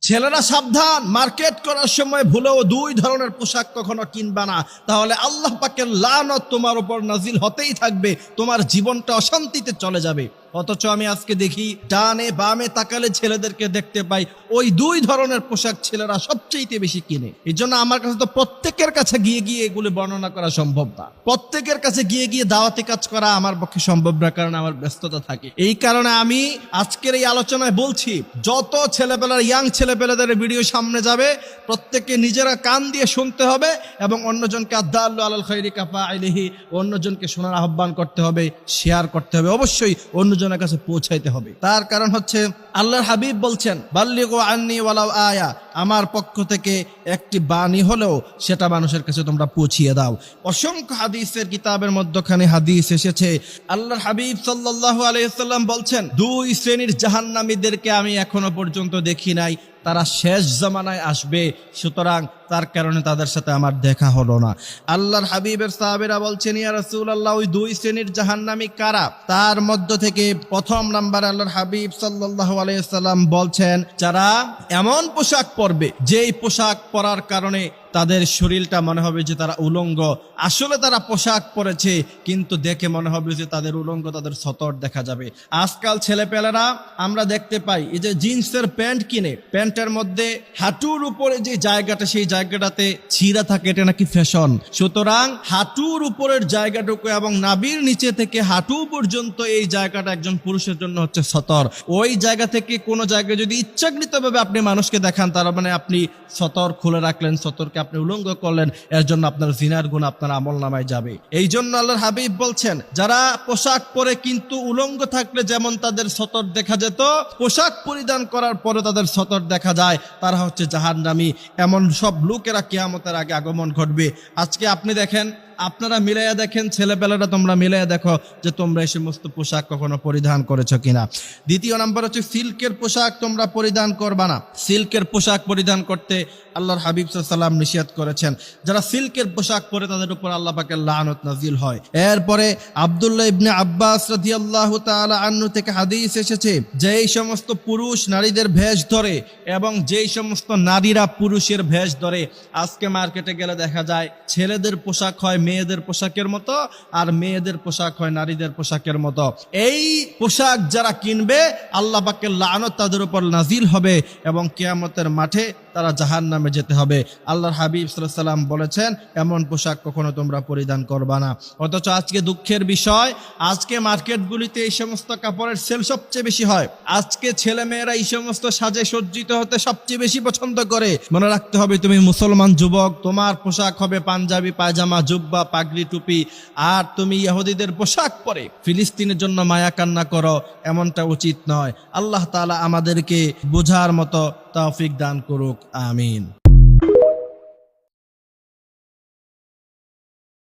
ছেলেরা সাবধান, মার্কেট করার সময় ভুলেও দুই ধরনের পোশাক কখনো কিনবা না, তাহলে আল্লাহ পাকের লানত তোমার উপর নাজিল হতেই থাকবে, তোমার জীবনটা অশান্তিতে চলে যাবে। অথচ আমি আজকে দেখি ডানে বামে তাকালে ছেলেদেরকে দেখতে পাই ওই দুই ধরনের পোশাক ছেলেরা সবচেয়ে বেশি কিনে। এই জন্য আমার কাছে তো প্রত্যেকের কাছে গিয়ে গিয়ে এগুলো বর্ণনা করা সম্ভব না, প্রত্যেকের কাছে গিয়ে গিয়ে দাওয়াতি কাজ করা আমার পক্ষে সম্ভব না, কারণ আমার ব্যস্ততা থাকে। এই কারণে আমি আজকের এই আলোচনায় বলছি, যত ছেলেবেলার ইয়াং ছেলেবেলাদের ভিডিও সামনে যাবে প্রত্যেককে নিজেরা কান দিয়ে শুনতে হবে এবং অন্যজনকে আদাল্লু আলাল খাইরি কাফাইলিহি, অন্যজনকে শোনার আহ্বান করতে হবে, শেয়ার করতে হবে, অবশ্যই অন্যজনের কাছে পৌঁছাইতে হবে। তার কারণ হচ্ছে আল্লাহর হাবিব বলছেন, বাল্লিগু আন্নি ওয়ালাউ আয়া, আমার পক্ষ থেকে একটি বাণী হলেও সেটা মানুষের কাছে তোমরা পৌঁছিয়ে দাও। অসংখ্য হাদিসের কিতাবের মধ্যখানে হাদিস এসেছে, আল্লাহর হাবিব সাল্লাল্লাহু আলাইহি ওয়াসাল্লাম বলছেন, দুই শ্রেণীর জাহান্নামীদেরকে আমি এখনো পর্যন্ত দেখি নাই, তারা শেষ জামানায় আসবে, সুতরাং তার কারণে তাদের সাথে আমার দেখা হলো না। আল্লাহর হাবিবের সাহাবীরা বলছেন, ইয়া রাসূলুল্লাহ, ওই দুই শ্রেণীর জাহান্নামী কারা? তার মধ্য থেকে প্রথম নাম্বার আল্লাহর হাবিব সাল্লাল্লাহু আলাইহি ওয়াসাল্লাম বলছেন, যারা এমন পোশাক পরবে যেই পোশাক পরার কারণে তাদের শরীরটা মনে হবে যে তারা উলঙ্গ, আসলে তারা পোশাক পরেছে কিন্তু দেখে মনে হবে যে তাদের উলঙ্গ, তাদের সতর দেখা যাবে। আজকাল ছেলেপেলেরা আমরা দেখতে পাই এই যে জিন্সের প্যান্ট কিনে, প্যান্টের মধ্যে হাঁটুর উপরে যে জায়গাটা, সেই জায়গাটাতে ছিঁড়া থাকে, এটা নাকি ফ্যাশন। সুতরাং হাঁটুর উপরের জায়গাটুকু এবং নাভির নিচে থেকে হাঁটু পর্যন্ত এই জায়গাটা একজন পুরুষের জন্য হচ্ছে সতর। ওই জায়গা থেকে কোনো জায়গায় যদি ইচ্ছাকৃতভাবে আপনি মানুষকে দেখান, তার মানে আপনি সতর খুলে রাখলেন, সতরকে আপনি উলঙ্গ করলেন, এর জন্য আপনার জিনার গুণ আপনার আমলনামায় যাবে। এই জন্য আল্লাহর হাবিব বলছেন, যারা পোশাক পরে কিন্তু উলঙ্গ থাকলে যেমন তাদের সতর দেখা যেত, পোশাক পরিধান করার পরে তাদের সতর দেখা যায়, তারা হচ্ছে জাহান্নামী। এমন সব লোকেরা কিয়ামতের আগে আগমন ঘটবে। আজকে আপনি দেখেন, আপনারা মিলাইয়া দেখেন, ছেলেবেলাটা তোমরা মিলাইয়া দেখো যে তোমরা এই সমস্ত পোশাক কখনো পরিধান করেছো কিনা। দ্বিতীয় নাম্বার হচ্ছে সিল্কের পোশাক তোমরা পরিধান করবা না। সিল্কের পোশাক পরিধান করতে আল্লাহর হাবিব সাল্লাল্লাহু আলাইহি ওয়াসাল্লাম নিষেধ করেছেন। যারা সিল্কের পোশাক পরে তাদের উপর আল্লাহ পাকের লানত নাজিল হয়। এরপরে আব্দুল্লাহ ইবনে আব্বাস রাদিয়াল্লাহু তাআলা আনহু থেকে হাদিস এসেছে, যে এই সমস্ত পুরুষ নারীদের ভেষ ধরে এবং যেই সমস্ত নারীরা পুরুষের ভেষ ধরে, আজকে মার্কেটে গেলে দেখা যায় ছেলেদের পোশাক হয় মেয়েদের পোশাকের মতো আর মেয়েদের পোশাক হয় নারীদের পোশাকের মতো। এই পোশাক যারা কিনবে আল্লাহ পাকের লানত তাদের উপর নাজিল হবে এবং কিয়ামতের মাঠে তারা জাহান্নামে যেতে হবে। আল্লাহর হাবিব সাল্লাল্লাহু আলাইহি ওয়াসাল্লাম বলেছেন, এমন পোশাক কখনো তোমরা পরিধান করবা না। অথচ আজকে দুঃখের বিষয়, আজকে মার্কেটগুলিতে এই সমস্ত কাপড়ের সেল সবচেয়ে বেশি হয়। আজকে ছেলে মেয়েরা এই সমস্ত সাজে সজ্জিত হতে সবচেয়ে বেশি পছন্দ করে। মনে রাখতে হবে, তুমি মুসলমান যুবক, তোমার পোশাক হবে পাঞ্জাবি, পায়জামা, জুব্বা, পাগড়ি, টুপি, আর তুমি ইহুদিদের পোশাক পরে ফিলিস্তিনের জন্য মায়া কান্না করো, এমনটা উচিত নয়। আল্লাহ তাআলা আমাদেরকে বোঝার মতো তৌফিক দান করুক, আমিন।